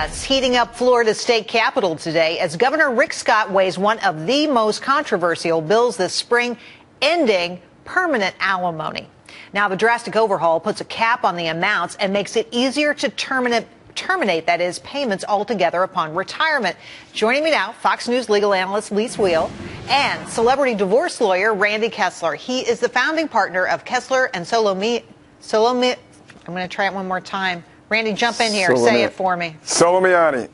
It's heating up Florida state capitol today as Governor Rick Scott weighs one of the most controversial bills this spring, ending permanent alimony. Now, the drastic overhaul puts a cap on the amounts and makes it easier to terminate, that is, payments altogether upon retirement. Joining me now, Fox News legal analyst Lis Wiehl and celebrity divorce lawyer Randall Kessler. He is the founding partner of Kessler and Solomiany. I'm going to try it one more time. Randy, jump in here. Say it for me. Solomiany.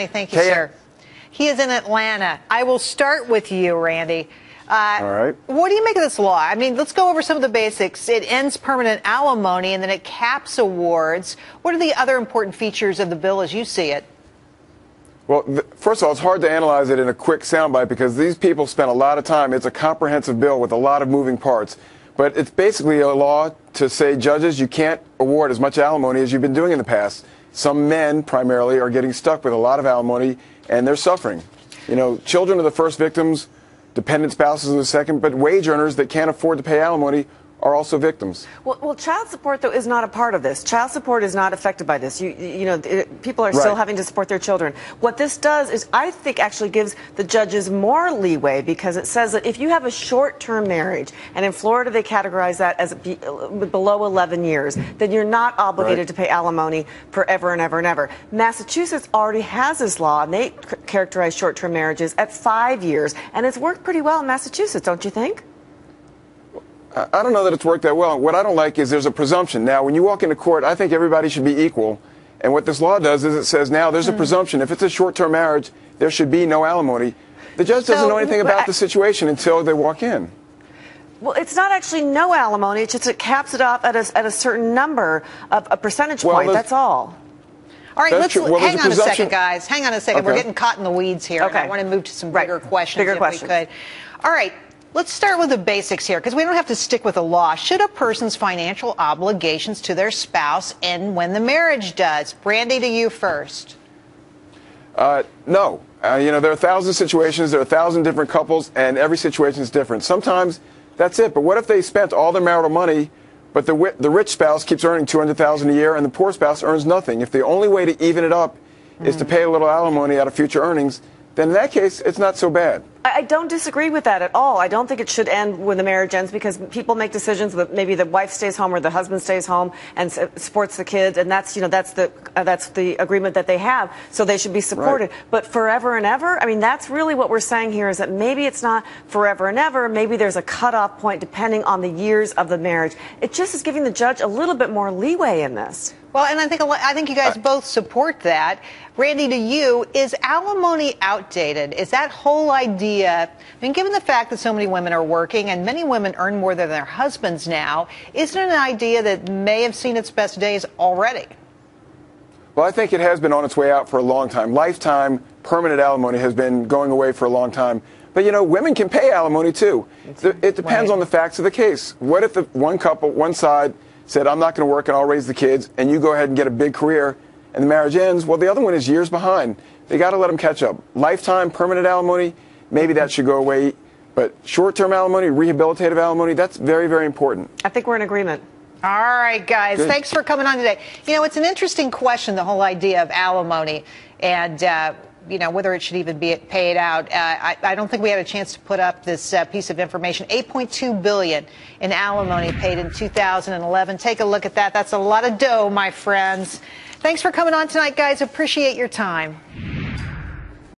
Thank you, sir. He is in Atlanta. I will start with you, Randy. All right. What do you make of this law? I mean, let's go over some of the basics. It ends permanent alimony, and then it caps awards. What are the other important features of the bill as you see it? Well, first of all, it's hard to analyze it in a quick soundbite because these people spent a lot of time. It's a comprehensive bill with a lot of moving parts. But it's basically a law to say, judges, you can't award as much alimony as you've been doing in the past. Some men, primarily, are getting stuck with a lot of alimony, and they're suffering. You know, children are the first victims, dependent spouses are the second, but wage earners that can't afford to pay alimony are also victims. Well, child support, though, is not a part of this. Child support is not affected by this. People are still having to support their children. What this does is, I think, actually gives the judges more leeway because it says that if you have a short-term marriage, and in Florida they categorize that as below 11 years, then you're not obligated to pay alimony forever and ever and ever. Massachusetts already has this law, and they characterize short-term marriages at 5 years, and it's worked pretty well in Massachusetts, don't you think? I don't know that it's worked that well. What I don't like is there's a presumption. Now, when you walk into court, I think everybody should be equal. And what this law does is it says now there's a presumption. If it's a short-term marriage, there should be no alimony. The judge doesn't know anything about the situation until they walk in. Well, it's not actually no alimony. It's just it caps it off at a certain number of a percentage point. That's all. All right, let's hang on a second, guys. Hang on a second. Okay. We're getting caught in the weeds here. Okay. I want to move to some bigger questions if we could. All right. Let's start with the basics here, because we don't have to stick with the law. Should a person's financial obligations to their spouse end when the marriage does? Randy, to you first. No. You know, there are 1,000 situations, there are 1,000 different couples, and every situation is different. Sometimes that's it. But what if they spent all their marital money, but the rich spouse keeps earning $200,000 a year and the poor spouse earns nothing? If the only way to even it up is to pay a little alimony out of future earnings, then in that case, it's not so bad. I don't disagree with that at all. I don't think it should end when the marriage ends because people make decisions that maybe the wife stays home or the husband stays home and supports the kids, and that's the agreement that they have. So they should be supported. Right. But forever and ever, I mean, that's really what we're saying here is that maybe it's not forever and ever. Maybe there's a cutoff point depending on the years of the marriage. It just is giving the judge a little bit more leeway in this. Well, and I think you guys both support that. Randy, to you, is alimony outdated? Is that whole idea, I mean, given the fact that so many women are working and many women earn more than their husbands now, isn't it an idea that may have seen its best days already? Well, I think it has been on its way out for a long time. Lifetime permanent alimony has been going away for a long time. But, you know, women can pay alimony, too. It depends on the facts of the case. What if the one couple, one side, said, I'm not going to work and I'll raise the kids, and you go ahead and get a big career, and the marriage ends? Well, the other one is years behind. They got to let them catch up. Lifetime permanent alimony, maybe that should go away. But short-term alimony, rehabilitative alimony, that's very, very important. I think we're in agreement. All right, guys. Good. Thanks for coming on today. You know, it's an interesting question, the whole idea of alimony and, you know, whether it should even be paid out. I don't think we had a chance to put up this piece of information. $8.2 billion in alimony paid in 2011. Take a look at that. That's a lot of dough, my friends. Thanks for coming on tonight, guys. Appreciate your time.